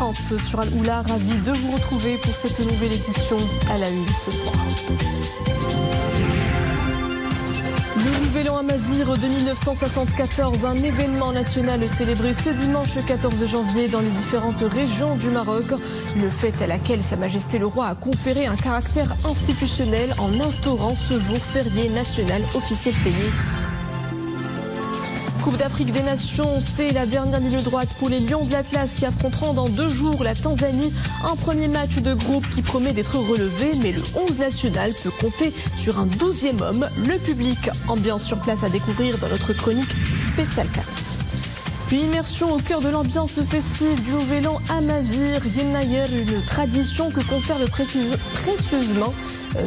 30 sur Al-Oula. Ravi de vous retrouver pour cette nouvelle édition à la une ce soir. Le Nouvel An Amazigh de 1974, un événement national célébré ce dimanche 14 janvier dans les différentes régions du Maroc. Une fête à laquelle Sa Majesté le Roi a conféré un caractère institutionnel en instaurant ce jour férié national officiel payé. Coupe d'Afrique des Nations, c'est la dernière ligne droite pour les Lions de l'Atlas qui affronteront dans 2 jours la Tanzanie. Un premier match de groupe qui promet d'être relevé, mais le 11 national peut compter sur un 12e homme. Le public, ambiance sur place à découvrir dans notre chronique spéciale CAF. Puis immersion au cœur de l'ambiance festive du Nouvel An Amazigh, Yennayer, une tradition que conservent précieusement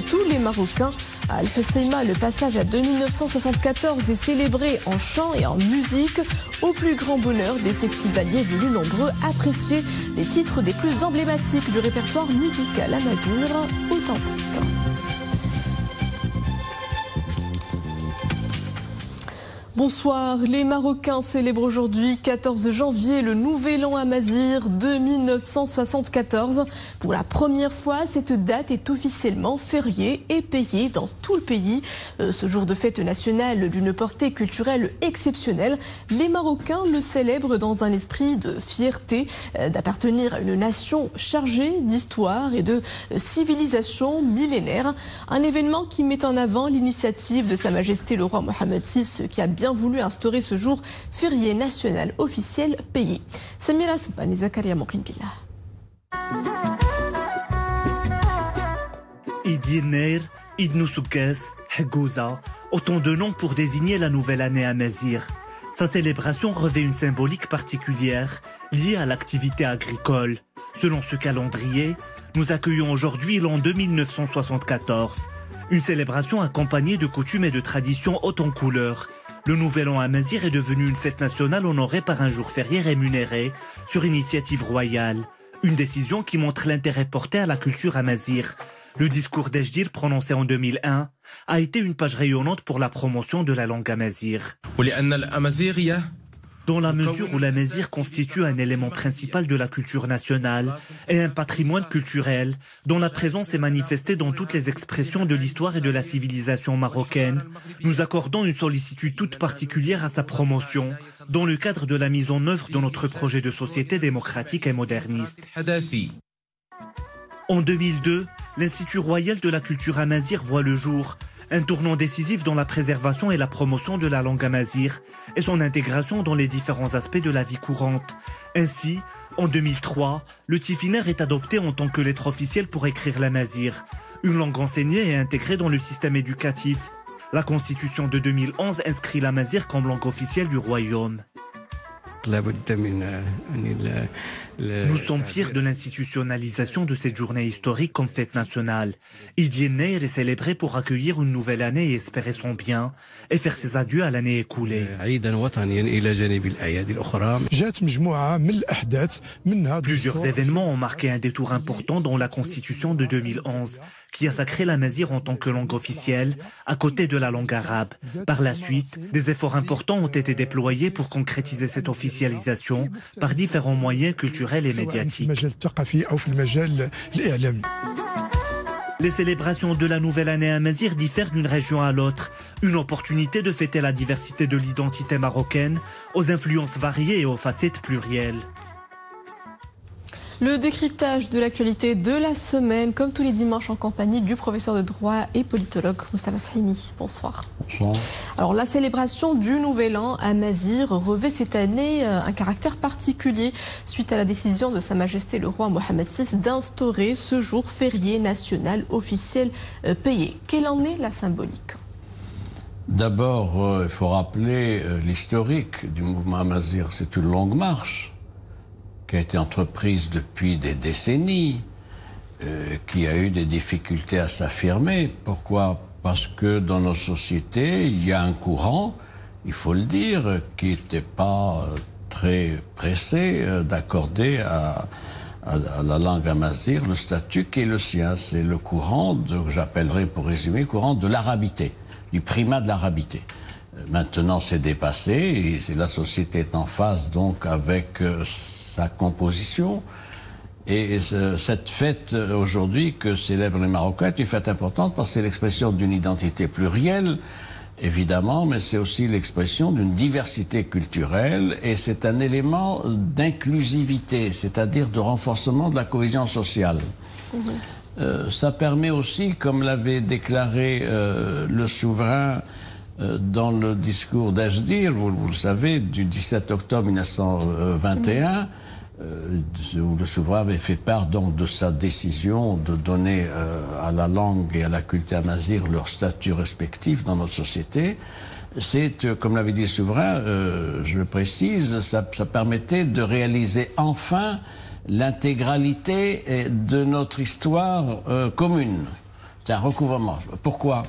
tous les Marocains. À Al-Husseima, le passage de 1974 est célébré en chant et en musique, au plus grand bonheur des festivaliers venus nombreux apprécier les titres des plus emblématiques du répertoire musical amazigh authentique. Bonsoir, les Marocains célèbrent aujourd'hui, 14 janvier, le Nouvel An Amazigh de 1974. Pour la première fois, cette date est officiellement fériée et payée dans tout le pays. Ce jour de fête nationale d'une portée culturelle exceptionnelle, les Marocains le célèbrent dans un esprit de fierté d'appartenir à une nation chargée d'histoire et de civilisation millénaire. Un événement qui met en avant l'initiative de Sa Majesté le Roi Mohammed VI qui a bien voulu instaurer ce jour férié national officiel payé. Samira Sban et Zakaria Mokin Billah. Eid Yennayer, Eid Noussoukès, Hegouza, autant de noms pour désigner la nouvelle année amazigh. Sa célébration revêt une symbolique particulière liée à l'activité agricole. Selon ce calendrier, nous accueillons aujourd'hui l'an 2974. Une célébration accompagnée de coutumes et de traditions hautes en couleurs. Le Nouvel An Amazigh est devenu une fête nationale honorée par un jour férié rémunéré sur initiative royale. Une décision qui montre l'intérêt porté à la culture amazigh. Le discours d'Ejdir prononcé en 2001 a été une page rayonnante pour la promotion de la langue amazigh. Dans la mesure où l'amazigh constitue un élément principal de la culture nationale et un patrimoine culturel dont la présence est manifestée dans toutes les expressions de l'histoire et de la civilisation marocaine, nous accordons une sollicitude toute particulière à sa promotion dans le cadre de la mise en œuvre de notre projet de société démocratique et moderniste. En 2002, l'Institut royal de la culture amazigh voit le jour. Un tournant décisif dans la préservation et la promotion de la langue amazigh et son intégration dans les différents aspects de la vie courante. Ainsi, en 2003, le tifiner est adopté en tant que lettre officielle pour écrire l'amazigh, une langue enseignée et intégrée dans le système éducatif. La Constitution de 2011 inscrit l'amazigh comme langue officielle du royaume. Nous sommes fiers de l'institutionnalisation de cette journée historique comme fête nationale. Eid Yennayer est célébré pour accueillir une nouvelle année et espérer son bien et faire ses adieux à l'année écoulée. Plusieurs événements ont marqué un détour important dans la Constitution de 2011 qui a sacré l'amazigh en tant que langue officielle à côté de la langue arabe. Par la suite, des efforts importants ont été déployés pour concrétiser cette officialisation par différents moyens culturels et médiatiques. Les célébrations de la nouvelle année amazigh diffèrent d'une région à l'autre. Une opportunité de fêter la diversité de l'identité marocaine, aux influences variées et aux facettes plurielles. Le décryptage de l'actualité de la semaine, comme tous les dimanches en compagnie du professeur de droit et politologue Moustapha Sahimi. Bonsoir. Bonsoir. Alors la célébration du Nouvel An Amazigh revêt cette année un caractère particulier suite à la décision de Sa Majesté le Roi Mohammed VI d'instaurer ce jour férié national officiel payé. Quelle en est la symbolique ? D'abord, il faut rappeler l'historique du mouvement amazigh. C'est une longue marche qui a été entreprise depuis des décennies, qui a eu des difficultés à s'affirmer. Pourquoi ? Parce que dans nos sociétés, il y a un courant, il faut le dire, qui n'était pas très pressé d'accorder à la langue amazigh le statut qui est le sien. C'est le courant, que j'appellerais pour résumer, le courant de l'arabité, du primat de l'arabité. Maintenant, c'est dépassé et la société est en phase donc avec sa composition. Et cette fête aujourd'hui que célèbrent les Marocains est une fête importante parce que c'est l'expression d'une identité plurielle, évidemment, mais c'est aussi l'expression d'une diversité culturelle et c'est un élément d'inclusivité, c'est-à-dire de renforcement de la cohésion sociale. Ça permet aussi, comme l'avait déclaré le souverain dans le discours d'Ajdir, vous le savez, du 17 octobre 1921, où le souverain avait fait part donc de sa décision de donner à la langue et à la culture amazigh leur statut respectif dans notre société. C'est, comme l'avait dit le souverain, je le précise, ça permettait de réaliser enfin l'intégralité de notre histoire commune. C'est un recouvrement. Pourquoi ?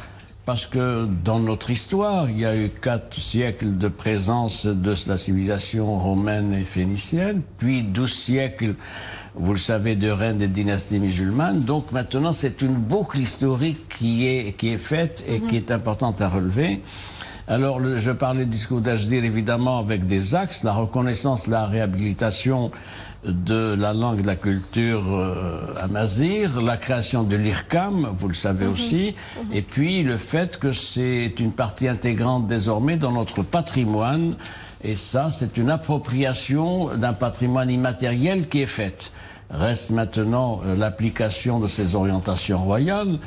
Parce que dans notre histoire, il y a eu 4 siècles de présence de la civilisation romaine et phénicienne, puis 12 siècles, vous le savez, de règne des dynasties musulmanes. Donc maintenant, c'est une boucle historique qui est faite et qui est importante à relever. Alors, je parlais du discours d'Ajdir, évidemment, avec des axes, la reconnaissance, la réhabilitation de la langue et de la culture amazigh, la création de l'IRCAM, vous le savez aussi, et puis le fait que c'est une partie intégrante désormais dans notre patrimoine, et ça, c'est une appropriation d'un patrimoine immatériel qui est faite. Reste maintenant l'application de ces orientations royales,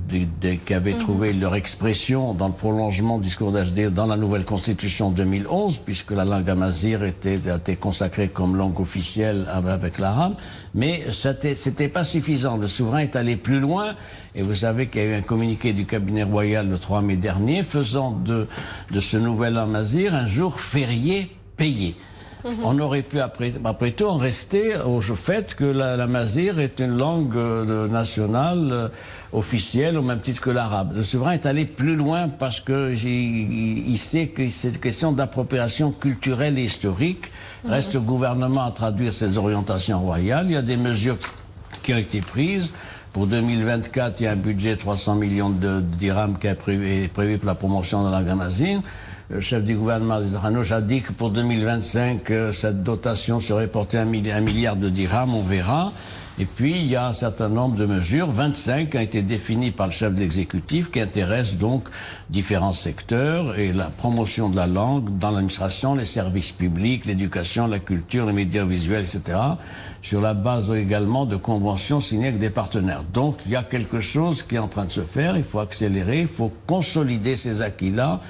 qui avaient trouvé leur expression dans le prolongement du discours d'Ajdir dans la nouvelle constitution 2011, puisque la langue amazigh a été consacrée comme langue officielle avec l'arabe, mais c'était pas suffisant. Le souverain est allé plus loin, et vous savez qu'il y a eu un communiqué du cabinet royal le 3 mai dernier, faisant de ce nouvel amazigh un jour férié payé. On aurait pu, après tout, en rester au fait que l'amazigh est une langue nationale officielle au même titre que l'arabe. Le souverain est allé plus loin parce que il sait que c'est une question d'appropriation culturelle et historique. Reste au gouvernement à traduire ces orientations royales. Il y a des mesures qui ont été prises. Pour 2024, il y a un budget de 300 millions de dirhams qui est prévu pour la promotion de la langue amazigh. Le chef du gouvernement, Aziz Hanouch, a dit que pour 2025, cette dotation serait portée à 1 milliard de dirhams, on verra. Et puis, il y a un certain nombre de mesures, 25, qui ont été définies par le chef de l'exécutif, qui intéressent donc différents secteurs et la promotion de la langue dans l'administration, les services publics, l'éducation, la culture, les médias visuels, etc., sur la base également de conventions signées avec des partenaires. Donc, il y a quelque chose qui est en train de se faire, il faut accélérer, il faut consolider ces acquis-là,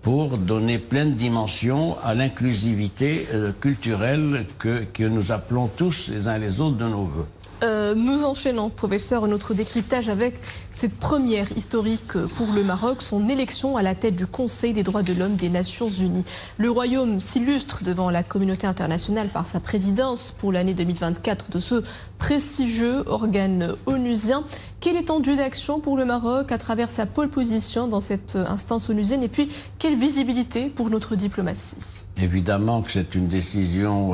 pour donner pleine dimension à l'inclusivité culturelle que nous appelons tous les uns et les autres de nos voeux. Nous enchaînons, professeur, notre décryptage avec cette première historique pour le Maroc, son élection à la tête du Conseil des droits de l'homme des Nations Unies. Le Royaume s'illustre devant la communauté internationale par sa présidence pour l'année 2024 de ce prestigieux organe onusien. Quelle étendue d'action pour le Maroc à travers sa pole position dans cette instance onusienne et puis quelle visibilité pour notre diplomatie ? Évidemment que c'est une décision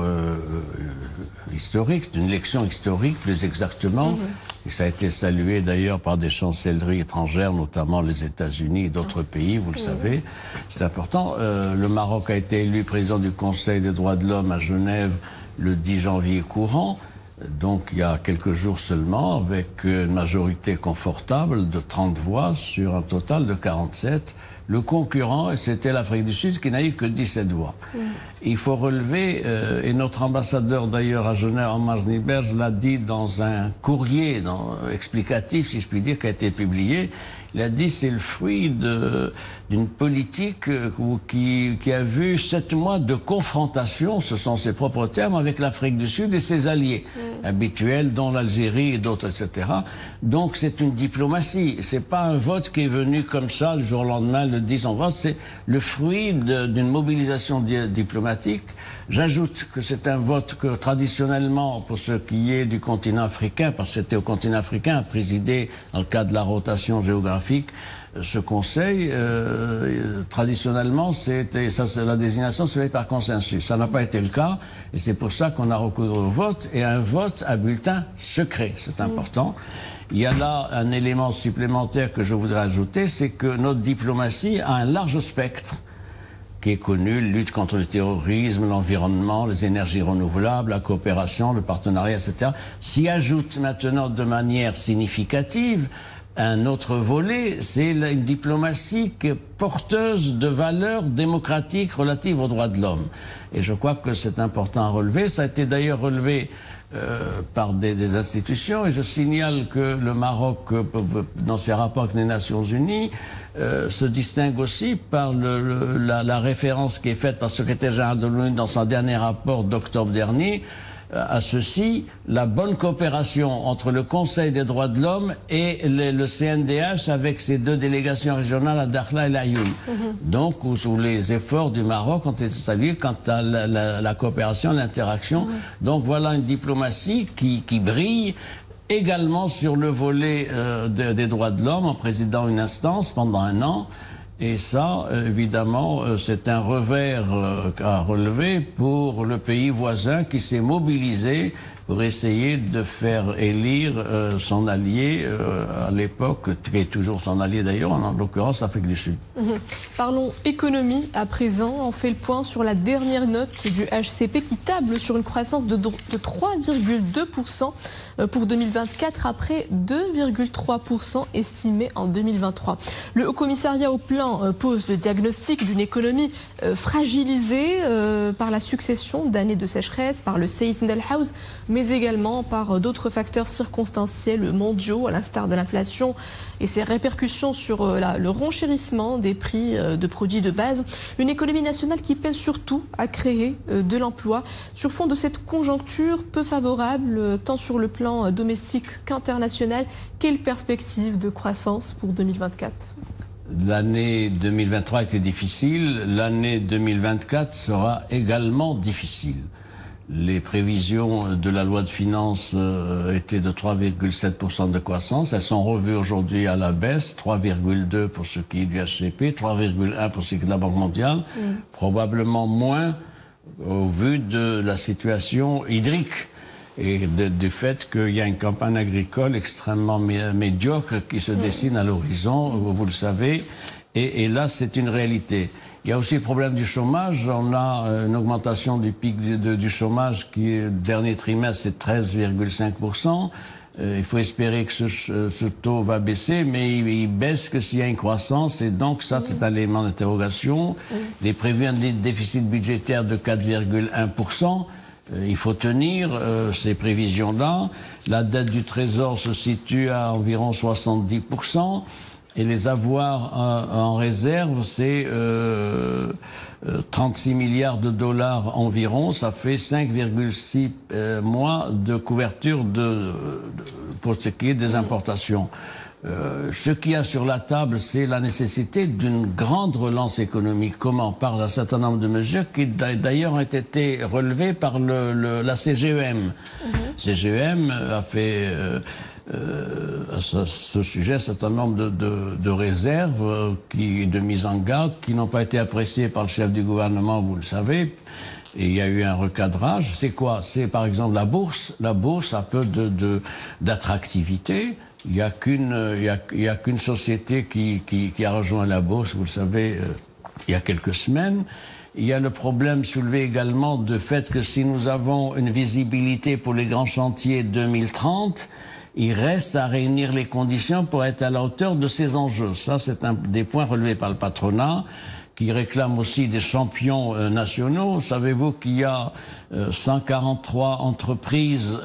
historique, c'est une élection historique plus exactement, et ça a été salué d'ailleurs par des chancelleries étrangères, notamment les États-Unis et d'autres pays, vous le savez. C'est important. Le Maroc a été élu président du Conseil des droits de l'homme à Genève le 10 janvier courant, donc il y a quelques jours seulement, avec une majorité confortable de 30 voix sur un total de 47. Le concurrent, c'était l'Afrique du Sud, qui n'a eu que 17 voix. Il faut relever, et notre ambassadeur d'ailleurs à Genève, Omar Zniberj, l'a dit dans un courrier explicatif, si je puis dire, qui a été publié. Il a dit c'est le fruit d'une politique qui a vu 7 mois de confrontation, ce sont ses propres termes, avec l'Afrique du Sud et ses alliés habituels, dont l'Algérie et d'autres, etc. Donc c'est une diplomatie. C'est pas un vote qui est venu comme ça le jour au lendemain, le 10 on vote. C'est le fruit d'une mobilisation diplomatique. J'ajoute que c'est un vote que traditionnellement, pour ce qui est du continent africain, parce que c'était au continent africain, à présider dans le cadre de la rotation géographique, ce conseil, traditionnellement, la désignation se fait par consensus. Ça n'a pas été le cas, et c'est pour ça qu'on a recouru au vote, et un vote à bulletin secret, c'est important. Il y a là un élément supplémentaire que je voudrais ajouter, c'est que notre diplomatie a un large spectre, qui est connu, lutte contre le terrorisme, l'environnement, les énergies renouvelables, la coopération, le partenariat, etc. S'y ajoute maintenant de manière significative un autre volet, c'est une diplomatie porteuse de valeurs démocratiques relatives aux droits de l'homme. Et je crois que c'est important à relever. Ça a été d'ailleurs relevé par des institutions, et je signale que le Maroc, dans ses rapports avec les Nations Unies, se distingue aussi par la référence qui est faite par le secrétaire général de l'ONU dans son dernier rapport d'octobre dernier, à ceci, la bonne coopération entre le Conseil des droits de l'homme et le CNDH avec ses deux délégations régionales à Dakhla et l'Ayoun. Donc, où les efforts du Maroc ont été salués quant à la coopération, l'interaction. Donc voilà une diplomatie qui brille également sur le volet des droits de l'homme en présidant une instance pendant 1 an. Et ça, évidemment, c'est un revers à relever pour le pays voisin qui s'est mobilisé pour essayer de faire élire son allié à l'époque, qui est toujours son allié d'ailleurs, en l'occurrence Afrique du Sud. Parlons économie à présent. On fait le point sur la dernière note du HCP qui table sur une croissance de 3,2% pour 2024 après 2,3% estimé en 2023. Le Haut Commissariat au Plan pose le diagnostic d'une économie fragilisée par la succession d'années de sécheresse, par le séisme d'Al Hawz, mais également par d'autres facteurs circonstanciels mondiaux, à l'instar de l'inflation et ses répercussions sur le renchérissement des prix de produits de base. Une économie nationale qui pèse surtout à créer de l'emploi sur fond de cette conjoncture peu favorable, tant sur le plan domestique qu'international. Quelle perspective de croissance pour 2024 ? L'année 2023 était difficile, l'année 2024 sera également difficile. Les prévisions de la loi de finances étaient de 3,7% de croissance. Elles sont revues aujourd'hui à la baisse, 3,2% pour ce qui est du HCP, 3,1% pour ce qui est de la Banque mondiale, probablement moins au vu de la situation hydrique et du fait qu'il y a une campagne agricole extrêmement médiocre qui se dessine à l'horizon, vous le savez, et là c'est une réalité. Il y a aussi le problème du chômage. On a une augmentation du pic du chômage qui, dernier trimestre, c'est 13,5%. Il faut espérer que ce taux va baisser, mais il baisse que s'il y a une croissance, et donc ça, c'est un élément d'interrogation. Il est prévu un déficit budgétaire de 4,1%. Il faut tenir ces prévisions-là. La dette du Trésor se situe à environ 70%. Et les avoirs en réserve, c'est 36 milliards de dollars environ. Ça fait 5,6 mois de couverture pour ce qui est des importations. Ce qu'il y a sur la table, c'est la nécessité d'une grande relance économique. Comment ? Par un certain nombre de mesures qui d'ailleurs ont été relevées par la CGEM. CGEM a fait à ce sujet un certain nombre de réserves de mise en garde qui n'ont pas été appréciées par le chef du gouvernement, vous le savez. Et il y a eu un recadrage. C'est quoi ? C'est par exemple la bourse. La bourse a peu d'attractivité. Il n'y a qu'une société qui a rejoint la bourse, vous le savez, il y a quelques semaines. Il y a le problème soulevé également de fait que si nous avons une visibilité pour les grands chantiers 2030, il reste à réunir les conditions pour être à la hauteur de ces enjeux. Ça, c'est un des points relevés par le patronat, qui réclame aussi des champions nationaux. Savez-vous qu'il y a 143 entreprises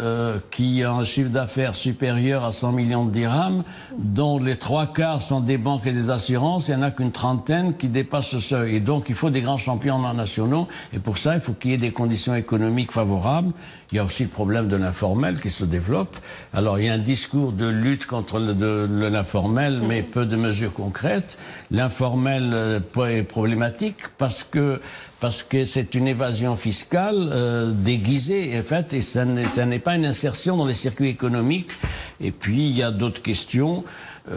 qui ont un chiffre d'affaires supérieur à 100 millions de dirhams, dont les 3/4 sont des banques et des assurances. Il n'y en a qu'une trentaine qui dépassent ce seuil. Et donc, il faut des grands champions nationaux. Et pour ça, il faut qu'il y ait des conditions économiques favorables. Il y a aussi le problème de l'informel qui se développe. Alors, il y a un discours de lutte contre l'informel, mais peu de mesures concrètes. L'informel est problématique parce que parce que c'est une évasion fiscale déguisée, en fait, et ça n'est pas une insertion dans les circuits économiques. Et puis, il y a d'autres questions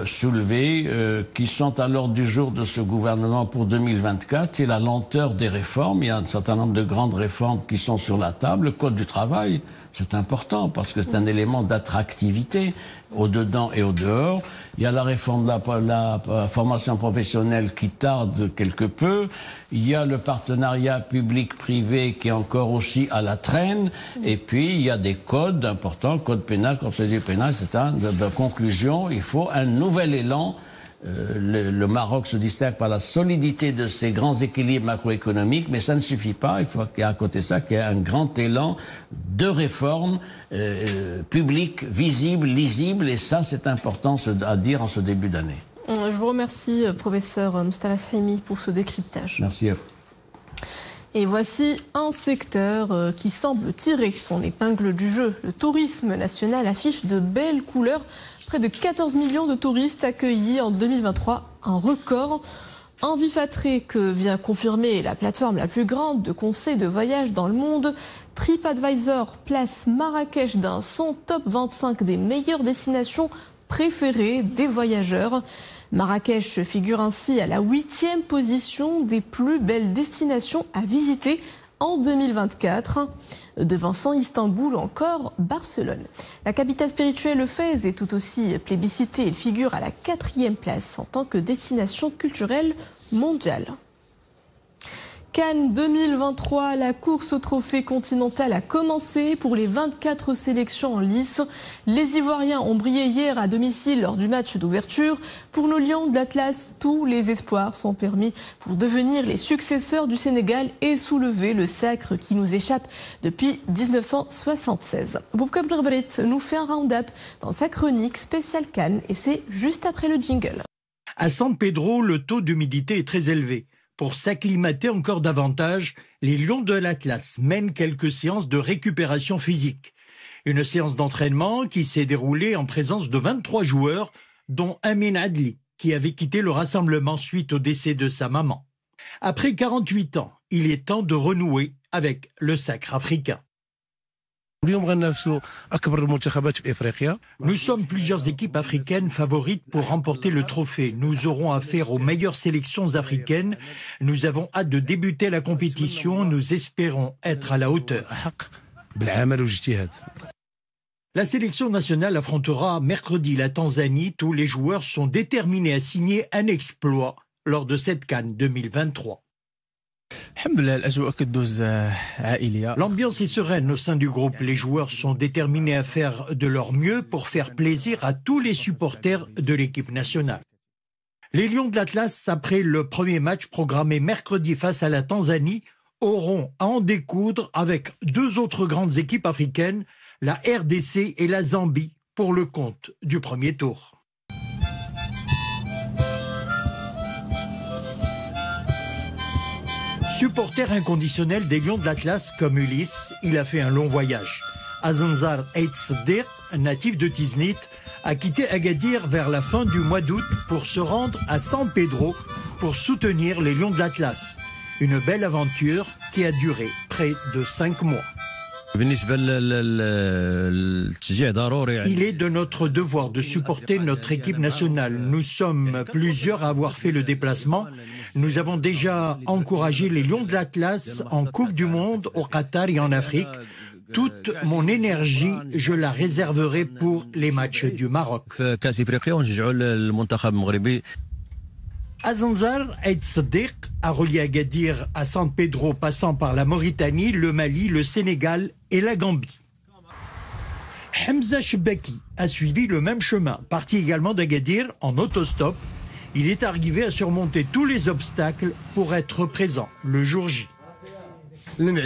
soulevées qui sont à l'ordre du jour de ce gouvernement pour 2024. C'est la lenteur des réformes. Il y a un certain nombre de grandes réformes qui sont sur la table. Le Code du travail, c'est important parce que c'est un élément d'attractivité au dedans et au dehors. Il y a la réforme de la formation professionnelle qui tarde quelque peu. Il y a le partenariat public-privé qui est encore aussi à la traîne. Et puis, il y a des codes importants, le code pénal, le procédure pénale, c'est de conclusion. Il faut un nouvel élan. Le Maroc se distingue par la solidité de ses grands équilibres macroéconomiques, mais ça ne suffit pas. Il faut qu'il y ait à côté de ça qu'il y ait un grand élan de réformes publiques, visibles, lisibles, et ça c'est important à dire en ce début d'année. Je vous remercie, professeur Moustapha Sahimi, pour ce décryptage. Merci à vous. Et voici un secteur qui semble tirer son épingle du jeu. Le tourisme national affiche de belles couleurs. Près de 14 millions de touristes accueillis en 2023, un record. Un vif attrait que vient confirmer la plateforme la plus grande de conseils de voyage dans le monde. TripAdvisor place Marrakech dans son top 25 des meilleures destinations préférées des voyageurs. Marrakech figure ainsi à la 8e position des plus belles destinations à visiter en 2024, devançant Istanbul ou encore Barcelone. La capitale spirituelle Fès est tout aussi plébiscitée. Elle figure à la 4e place en tant que destination culturelle mondiale. Cannes 2023, la course au trophée continental a commencé pour les 24 sélections en lice. Les Ivoiriens ont brillé hier à domicile lors du match d'ouverture. Pour nos Lions de l'Atlas, tous les espoirs sont permis pour devenir les successeurs du Sénégal et soulever le sacre qui nous échappe depuis 1976. Boubkab Berberet nous fait un round-up dans sa chronique spéciale Cannes et c'est juste après le jingle. À San Pedro, le taux d'humidité est très élevé. Pour s'acclimater encore davantage, les Lions de l'Atlas mènent quelques séances de récupération physique. Une séance d'entraînement qui s'est déroulée en présence de 23 joueurs, dont Amin Adli, qui avait quitté le rassemblement suite au décès de sa maman. Après 48 ans, il est temps de renouer avec le sacre africain. Nous sommes plusieurs équipes africaines favorites pour remporter le trophée. Nous aurons affaire aux meilleures sélections africaines. Nous avons hâte de débuter la compétition. Nous espérons être à la hauteur. La sélection nationale affrontera mercredi la Tanzanie. Tous les joueurs sont déterminés à signer un exploit lors de cette CAN 2023. L'ambiance est sereine au sein du groupe. Les joueurs sont déterminés à faire de leur mieux pour faire plaisir à tous les supporters de l'équipe nationale. Les Lions de l'Atlas, après le premier match programmé mercredi face à la Tanzanie, auront à en découdre avec deux autres grandes équipes africaines, la RDC et la Zambie, pour le compte du premier tour. Supporter inconditionnel des Lions de l'Atlas comme Ulysse, il a fait un long voyage. Azanzar Eitz-Dir, natif de Tiznit, a quitté Agadir vers la fin du mois d'août pour se rendre à San Pedro pour soutenir les Lions de l'Atlas. Une belle aventure qui a duré près de 5 mois. Il est de notre devoir de supporter notre équipe nationale. Nous sommes plusieurs à avoir fait le déplacement. Nous avons déjà encouragé les Lions de l'Atlas en Coupe du Monde, au Qatar et en Afrique. Toute mon énergie, je la réserverai pour les matchs du Maroc. Azanzar Eitz-Dir a relié Agadir à San Pedro, passant par la Mauritanie, le Mali, le Sénégal et la Gambie. Hamza Chebaki a suivi le même chemin, parti également d'Agadir en autostop. Il est arrivé à surmonter tous les obstacles pour être présent le jour J. Mes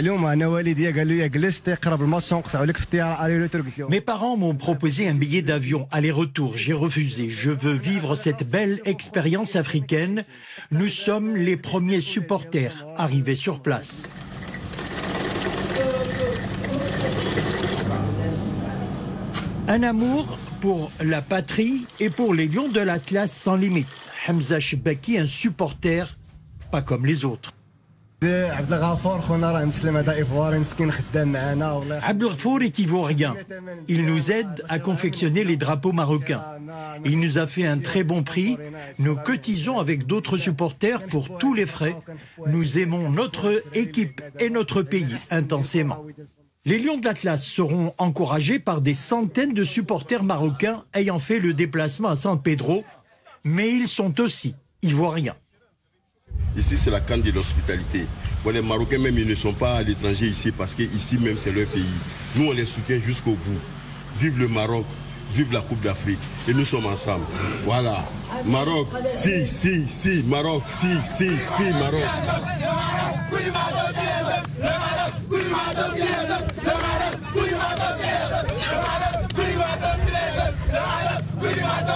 parents m'ont proposé un billet d'avion aller-retour. J'ai refusé. Je veux vivre cette belle expérience africaine. Nous sommes les premiers supporters arrivés sur place. Un amour pour la patrie et pour les Lions de l'Atlas sans limite. Hamza Chebaki, un supporter pas comme les autres. Abdelghafour est ivoirien. Il nous aide à confectionner les drapeaux marocains. Il nous a fait un très bon prix. Nous cotisons avec d'autres supporters pour tous les frais. Nous aimons notre équipe et notre pays intensément. Les Lions de l'Atlas seront encouragés par des centaines de supporters marocains ayant fait le déplacement à San Pedro, mais ils sont aussi ivoiriens. Ici, c'est la canne de l'hospitalité. Bon, les Marocains, même, ils ne sont pas à l'étranger ici parce qu'ici, même, c'est leur pays. Nous, on les soutient jusqu'au bout. Vive le Maroc, vive la Coupe d'Afrique. Et nous sommes ensemble. Voilà. Maroc, si, Maroc, si, Maroc.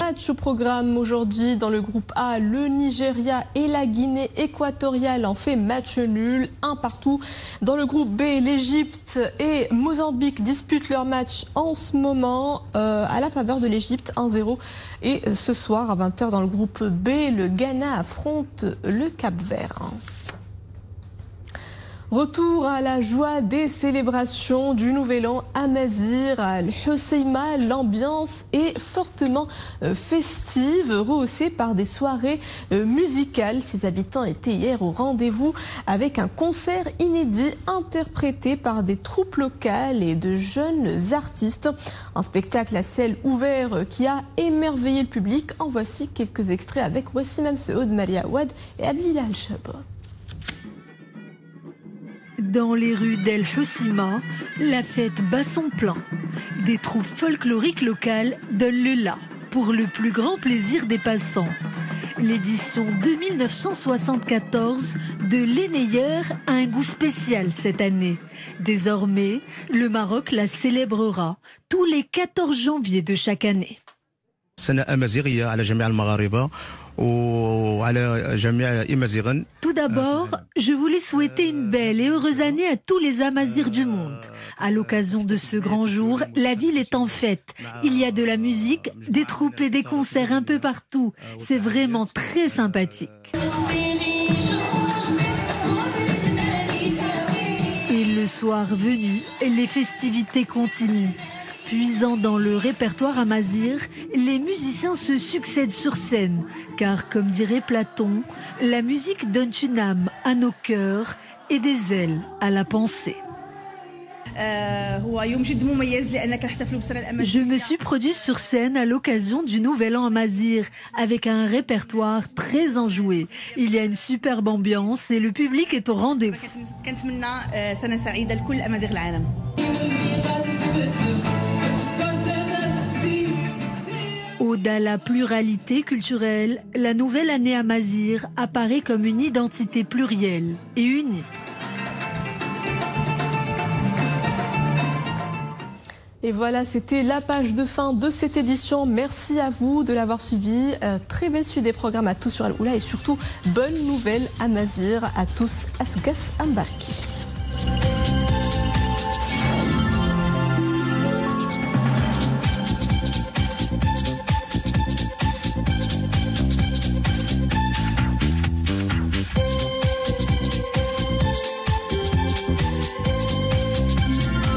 Match au programme aujourd'hui dans le groupe A, le Nigeria et la Guinée équatoriale en fait match nul, 1 partout. Dans le groupe B, l'Égypte et Mozambique disputent leur match en ce moment à la faveur de l'Égypte, 1-0. Et ce soir à 20h dans le groupe B, le Ghana affronte le Cap-Vert. Retour à la joie des célébrations du Nouvel An à Mazir, à Al-Hoceima. L'ambiance est fortement festive, rehaussée par des soirées musicales. Ses habitants étaient hier au rendez-vous avec un concert inédit interprété par des troupes locales et de jeunes artistes. Un spectacle à ciel ouvert qui a émerveillé le public. En voici quelques extraits avec Wassim Amseoud, Maria Ouad et Abdillah Al-Shaba. Dans les rues d'El Hoceima, la fête bat son plein. Des troupes folkloriques locales donnent le la pour le plus grand plaisir des passants. L'édition 2974 de l'Enneyer a un goût spécial cette année. Désormais, le Maroc la célébrera tous les 14 janvier de chaque année. Tout d'abord, je voulais souhaiter une belle et heureuse année à tous les Amazirs du monde. À l'occasion de ce grand jour, la ville est en fête. Il y a de la musique, des troupes et des concerts un peu partout. C'est vraiment très sympathique. Et le soir venu, les festivités continuent. Puisant dans le répertoire amazir, les musiciens se succèdent sur scène. Car, comme dirait Platon, la musique donne une âme à nos cœurs et des ailes à la pensée. Je me suis produit sur scène à l'occasion du Nouvel An amazir, avec un répertoire très enjoué. Il y a une superbe ambiance et le public est au rendez-vous. Ode à la pluralité culturelle, la nouvelle année amazir apparaît comme une identité plurielle et unie. Et voilà, c'était la page de fin de cette édition. Merci à vous de l'avoir suivi. Très belle suite des programmes à tous sur Al-Oula et surtout, bonne nouvelle amazir à tous. Asoukas Ambaki.